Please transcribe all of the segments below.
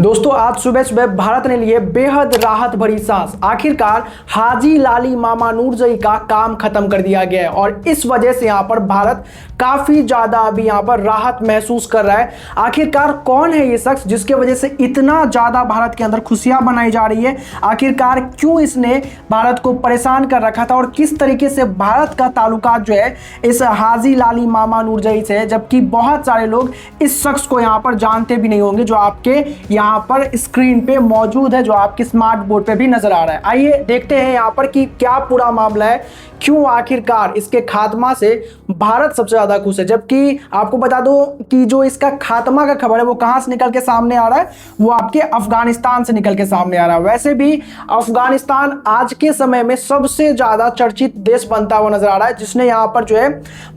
दोस्तों आज सुबह सुबह भारत ने लिए बेहद राहत भरी सांस। आखिरकार हाजी लाली मामा नूरजई का काम खत्म कर दिया गया है और इस वजह से यहाँ पर भारत काफी ज्यादा अभी यहाँ पर राहत महसूस कर रहा है। आखिरकार कौन है ये शख्स जिसके वजह से इतना ज्यादा भारत के अंदर खुशियां मनाई जा रही है? आखिरकार क्यों इसने भारत को परेशान कर रखा था और किस तरीके से भारत का ताल्लुकात जो है इस हाजी लाली मामा नूरजई से है, जबकि बहुत सारे लोग इस शख्स को यहाँ पर जानते भी नहीं होंगे जो आपके यहाँ पर स्क्रीन पे मौजूद है, जो आपके स्मार्ट बोर्ड पे भी नजर आ रहा है। आइए देखते हैं यहाँ पर कि क्या पूरा मामला है, क्यों आखिरकार इसके खात्मा से भारत सबसे ज्यादा खुश है। जबकि आपको बता दो कि जो इसका खात्मा का खबर है वो कहां से निकल के सामने आ रहा है, वो आपके अफगानिस्तान से निकल के सामने आ रहा है। वैसे भी अफगानिस्तान आज के समय में सबसे ज्यादा चर्चित देश बनता हुआ नजर आ रहा है, जिसने यहाँ पर जो है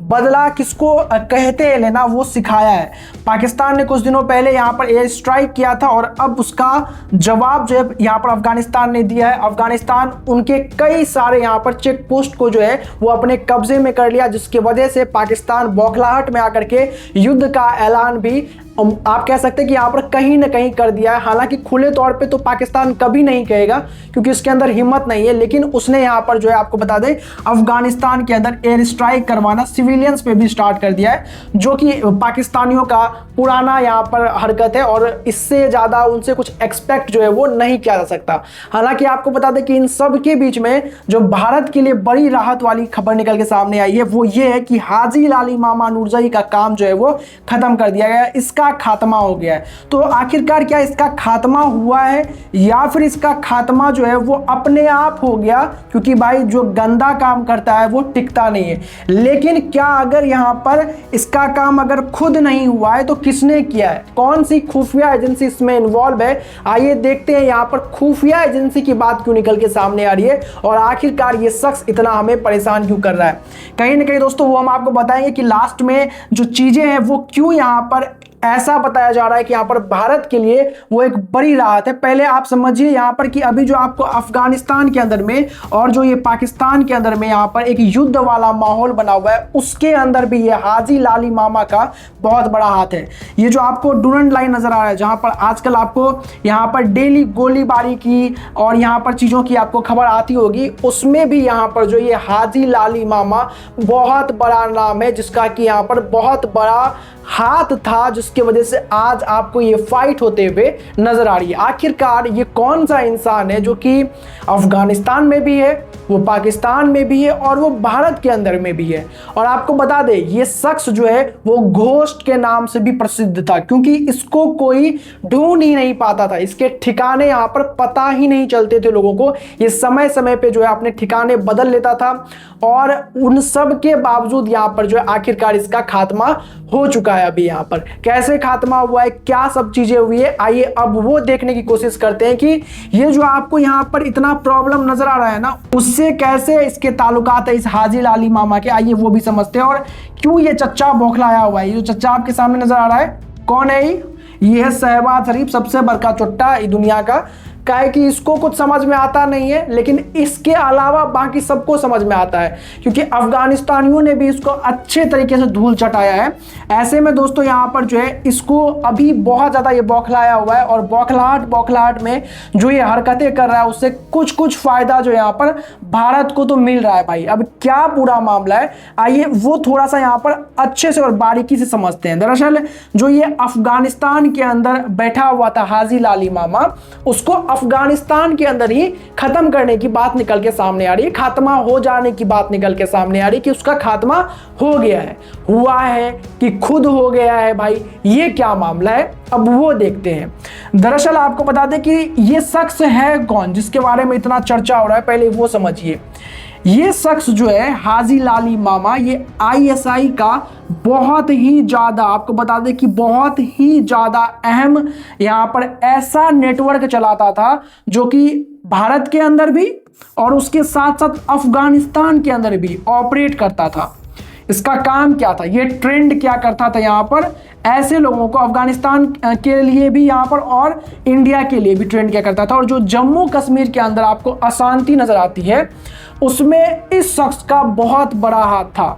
बदला किसको कहते हैं लेना वो सिखाया है। पाकिस्तान ने कुछ दिनों पहले यहाँ पर एयर स्ट्राइक किया था और अब उसका जवाब जो है यहाँ पर अफगानिस्तान ने दिया है। अफगानिस्तान उनके कई सारे यहाँ पर चेक पोस्ट को जो है वो अपने कब्जे में कर लिया, जिसकी वजह से पाकिस्तान बौखलाहट में आकर के युद्ध का ऐलान भी आप कह सकते हैं कि यहाँ पर कहीं ना कहीं कर दिया है। हालांकि खुले तौर पे तो पाकिस्तान कभी नहीं कहेगा क्योंकि उसके अंदर हिम्मत नहीं है, लेकिन उसने यहाँ पर जो है आपको बता दें अफगानिस्तान के अंदर एयर स्ट्राइक करवाना सिविलियंस पे भी स्टार्ट कर दिया है, जो कि पाकिस्तानियों का पुराना यहाँ पर हरकत है और इससे ज़्यादा उनसे कुछ एक्सपेक्ट जो है वो नहीं किया जा सकता। हालांकि आपको बता दें कि इन सब के बीच में जो भारत के लिए बड़ी राहत वाली खबर निकल के सामने आई है वो ये है कि हाजी लाली मामा नूरजई का काम जो है वो खत्म कर दिया गया, इसका खात्मा हो गया है। तो आखिरकार क्या इसका खात्मा हुआ है या फिर इसका खात्मा जो है वो अपने आप हो गया? क्योंकि भाई जो गंदा काम करता है वो टिकता नहीं है। लेकिन क्या अगर यहां पर इसका काम अगर खुद नहीं हुआ है तो किसने किया है? कौन सी खुफिया एजेंसी इसमें इन्वॉल्व है? आइए देखते हैं यहां पर खुफिया एजेंसी की बात क्यों निकल के सामने आ रही है और आखिरकार ये शख्स इतना हमें परेशान क्यों कर रहा है। कहीं ना कहीं दोस्तों वो हम आपको बताएंगे कि लास्ट में जो चीजें हैं वो क्यों यहां पर ऐसा बताया जा रहा है कि यहां पर भारत के लिए वो एक बड़ी राहत है। पहले आप समझिए यहां पर कि अभी जो आपको अफगानिस्तान के अंदर में और जो ये पाकिस्तान के अंदर में यहां पर एक युद्ध वाला माहौल बना हुआ है, उसके अंदर भी ये हाजी लाली मामा का बहुत बड़ा हाथ है। ये जो आपको डूरंड लाइन नजर आ रहा है जहां पर आजकल आपको यहां पर डेली गोलीबारी की और यहां पर चीजों की आपको खबर आती होगी, उसमें भी यहां पर जो ये हाजी लाली मामा बहुत बड़ा नाम है, जिसका कि यहां पर बहुत बड़ा हाथ था, जिसकी वजह से आज आपको ये फाइट होते हुए नजर आ रही है। आखिरकार ये कौन सा इंसान है जो कि अफगानिस्तान में भी है, वो पाकिस्तान में भी है और वो भारत के अंदर में भी है। और आपको बता दें ये शख्स जो है वो घोस्ट के नाम से भी प्रसिद्ध था, क्योंकि इसको कोई ढूंढ ही नहीं पाता था, इसके ठिकाने यहाँ पर पता ही नहीं चलते थे लोगों को। ये समय समय पे जो है अपने ठिकाने बदल लेता था और उन सब के बावजूद यहाँ पर जो है आखिरकार इसका खात्मा हो चुका है। अभी यहाँ पर कैसे खात्मा हुआ है, क्या सब चीजें हुई है, आइए अब वो देखने की कोशिश करते हैं कि ये जो आपको यहाँ पर इतना प्रॉब्लम नजर आ रहा है ना, उससे कैसे इसके ताल्लुकात है इस हाजी लाली मामा के। आइए वो भी समझते हैं और क्यों ये चच्चा बौखलाया हुआ है। ये जो चच्चा आपके सामने नजर आ रहा है कौन है? ये है शहबाज शरीफ, सबसे बड़का चुट्टा दुनिया का। काहे कि इसको कुछ समझ में आता नहीं है, लेकिन इसके अलावा बाकी सबको समझ में आता है, क्योंकि अफगानिस्तानियों ने भी इसको अच्छे तरीके से धूल चटाया है। ऐसे में दोस्तों यहाँ पर जो है इसको अभी बहुत ज़्यादा ये बौखलाया हुआ है और बौखलाहट में जो ये हरकतें कर रहा है उससे कुछ फ़ायदा जो यहाँ पर भारत को तो मिल रहा है। भाई अब क्या पूरा मामला है, आइए वो थोड़ा सा यहाँ पर अच्छे से और बारीकी से समझते हैं। दरअसल जो ये अफगानिस्तान के अंदर बैठा हुआ था हाजी लाली मामा, उसको अफगानिस्तान के अंदर ही खत्म करने की बात निकल के सामने आ रही है, खात्मा हो जाने की बात निकल के सामने आ रही है कि उसका खात्मा हो गया है, हुआ है कि खुद हो गया है। भाई ये क्या मामला है, अब वो देखते हैं। दरअसल आपको बता दें कि ये शख्स है कौन जिसके बारे में इतना चर्चा हो रहा है, पहले वो समझिए। ये शख्स जो है हाजी लाली मामा, ये आईएसआई का बहुत ही ज़्यादा आपको बता दें कि बहुत ही ज़्यादा अहम यहाँ पर ऐसा नेटवर्क चलाता था जो कि भारत के अंदर भी और उसके साथ साथ अफगानिस्तान के अंदर भी ऑपरेट करता था। इसका काम क्या था, ये ट्रेंड क्या करता था यहाँ पर ऐसे लोगों को, अफगानिस्तान के लिए भी यहाँ पर और इंडिया के लिए भी ट्रेंड क्या करता था। और जो जम्मू कश्मीर के अंदर आपको अशांति नजर आती है उसमें इस शख्स का बहुत बड़ा हाथ था।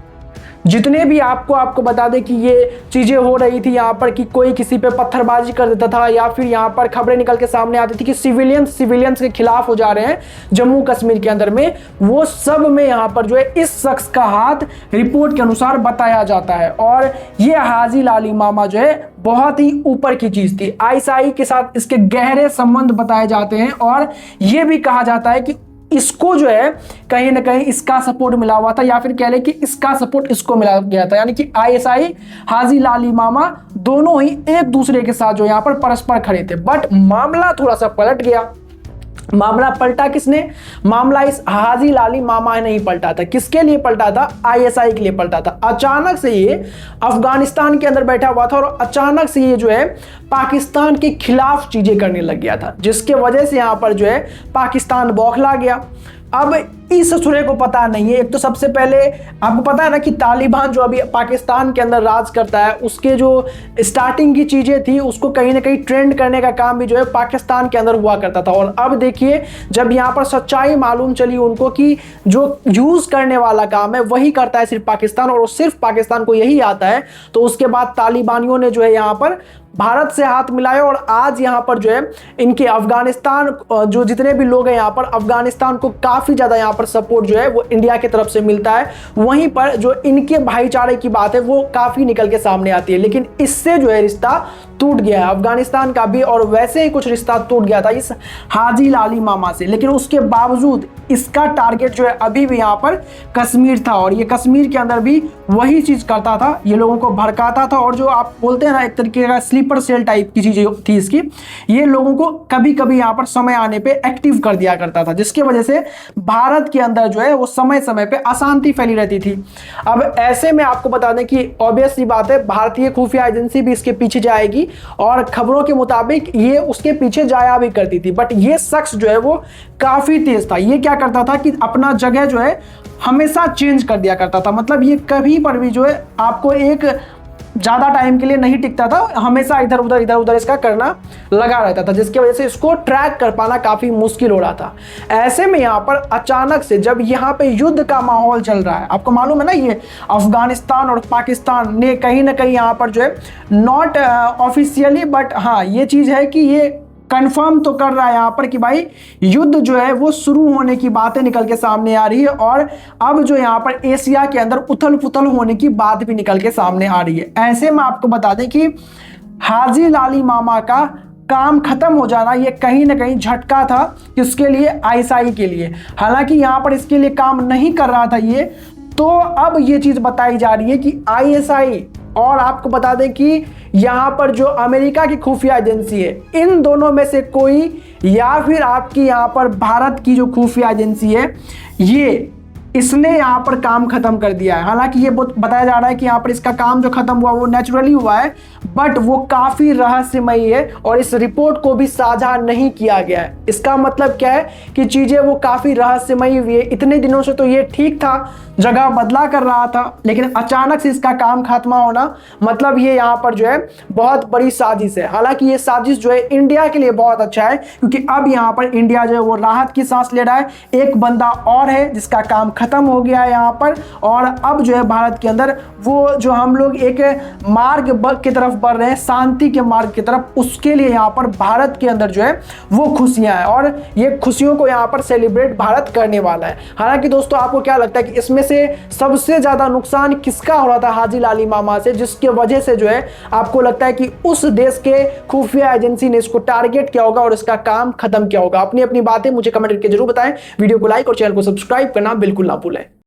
जितने भी आपको बता दें कि ये चीज़ें हो रही थी यहाँ पर कि कोई किसी पे पत्थरबाजी कर देता था या फिर यहाँ पर खबरें निकल के सामने आती थी कि सिविलियंस के खिलाफ हो जा रहे हैं जम्मू कश्मीर के अंदर में, वो सब में यहाँ पर जो है इस शख्स का हाथ रिपोर्ट के अनुसार बताया जाता है। और ये हाजी लाली मामा जो है बहुत ही ऊपर की चीज थी। आईएसआई के साथ इसके गहरे संबंध बताए जाते हैं और ये भी कहा जाता है कि इसको जो है कहीं ना कहीं इसका सपोर्ट मिला हुआ था या फिर कह ले कि इसका सपोर्ट इसको मिला गया था, यानी कि आईएसआई हाजी लाली मामा दोनों ही एक दूसरे के साथ जो यहाँ पर परस्पर खड़े थे। बट मामला थोड़ा सा पलट गया। मामला पलटा किसने? मामला इस हाजी लाली मामा ने ही पलटा था। किसके लिए पलटा था? आईएसआई के लिए पलटा था। अचानक से ये अफगानिस्तान के अंदर बैठा हुआ था और अचानक से ये जो है पाकिस्तान के खिलाफ चीजें करने लग गया था, जिसके वजह से यहां पर जो है पाकिस्तान बौखला गया। अब इस ससुरे को पता नहीं है, एक तो सबसे पहले आपको पता है ना कि तालिबान जो अभी पाकिस्तान के अंदर राज करता है, उसके जो स्टार्टिंग की चीज़ें थी उसको कहीं ना कहीं ट्रेंड करने का काम भी जो है पाकिस्तान के अंदर हुआ करता था। और अब देखिए जब यहाँ पर सच्चाई मालूम चली उनको कि जो यूज़ करने वाला काम है वही करता है सिर्फ पाकिस्तान और सिर्फ पाकिस्तान को यही आता है, तो उसके बाद तालिबानियों ने जो है यहाँ पर भारत से हाथ मिलाया और आज यहाँ पर जो है इनके अफगानिस्तान जो जितने भी लोग हैं यहाँ पर अफगानिस्तान को काफ़ी ज़्यादा यहाँ पर सपोर्ट जो है वो इंडिया की तरफ से मिलता है। वहीं पर जो इनके भाईचारे की बात है वो काफ़ी निकल के सामने आती है। लेकिन इससे जो है रिश्ता टूट गया है अफगानिस्तान का भी, और वैसे ही कुछ रिश्ता टूट गया था इस हाजी लाली मामा से। लेकिन उसके बावजूद इसका टारगेट जो है अभी भी यहाँ पर कश्मीर था और ये कश्मीर के अंदर भी वही चीज़ करता था, ये लोगों को भड़काता था। और जो आप बोलते हैं ना एक तरीके का स्लीपर सेल टाइप की चीज़ें थी इसकी, ये लोगों को कभी कभी यहाँ पर समय आने पे एक्टिव कर दिया करता था, जिसकी वजह से भारत के अंदर जो है वो समय समय पे अशांति फैली रहती थी। अब ऐसे में आपको बता दें कि ऑब्वियस सी बात है भारतीय खुफिया एजेंसी भी इसके पीछे जाएगी और खबरों के मुताबिक ये उसके पीछे जाया भी करती थी। बट ये शख्स जो है वो काफी तेज था। ये क्या करता था कि अपना जगह जो है हमेशा चेंज कर दिया करता था, मतलब ये कभी पर भी जो है आपको एक ज्यादा टाइम के लिए नहीं टिकता था, हमेशा इधर उधर इसका करना लगा रहता था, जिसकी वजह से इसको ट्रैक कर पाना काफी मुश्किल हो रहा था। ऐसे में यहाँ पर अचानक से जब यहाँ पे युद्ध का माहौल चल रहा है, आपको मालूम है ना ये अफगानिस्तान और पाकिस्तान ने कहीं ना कहीं यहाँ पर जो है नॉट ऑफिशियली बट हाँ ये चीज है कि ये कंफर्म तो कर रहा है यहाँ पर कि भाई युद्ध जो है वो शुरू होने की बातें निकल के सामने आ रही है और अब जो यहाँ पर एशिया के अंदर उथल पुथल होने की बात भी निकल के सामने आ रही है। ऐसे में आपको बता दें कि हाजी लाली मामा का काम खत्म हो जाना ये कहीं ना कहीं झटका था किसके लिए? आईएसआई के लिए। हालांकि यहाँ पर इसके लिए काम नहीं कर रहा था ये, तो अब ये चीज बताई जा रही है कि आईएसआई और आपको बता दें कि यहाँ पर जो अमेरिका की खुफिया एजेंसी है, इन दोनों में से कोई या फिर आपकी यहाँ पर भारत की जो खुफिया एजेंसी है ये इसने यहाँ पर काम खत्म कर दिया है। हालांकि ये बताया जा रहा है कि यहाँ पर इसका काम जो खत्म हुआ वो नेचुरली हुआ है, बट वो काफी रहस्यमयी है और इस रिपोर्ट को भी साझा नहीं किया गया है। इसका मतलब क्या है कि चीजें वो काफी रहस्यमयी हुई है। इतने दिनों से तो ये ठीक था, जगह बदला कर रहा था, लेकिन अचानक से इसका काम खत्म होना मतलब ये यहाँ पर जो है बहुत बड़ी साजिश है। हालांकि ये साजिश जो है इंडिया के लिए बहुत अच्छा है, क्योंकि अब यहाँ पर इंडिया जो है वो राहत की सांस ले रहा है। एक बंदा और है जिसका काम खत्म हो गया है यहाँ पर, और अब जो है भारत के अंदर वो जो हम लोग एक मार्ग की तरफ बढ़ रहे हैं, शांति के मार्ग की तरफ, उसके लिए यहाँ पर भारत के अंदर जो है वो खुशियां हैं और ये खुशियों को यहाँ पर सेलिब्रेट भारत करने वाला है। हालांकि दोस्तों आपको क्या लगता है कि इसमें से सबसे ज्यादा नुकसान किसका हो रहा था? हाजी लाली मामा से, जिसके वजह से जो है आपको लगता है कि उस देश के खुफिया एजेंसी ने इसको टारगेट किया होगा और इसका काम खत्म किया होगा? अपनी अपनी बातें मुझे कमेंट करके जरूर बताएं। वीडियो को लाइक और चैनल को सब्सक्राइब करना बिल्कुल ना भूलें।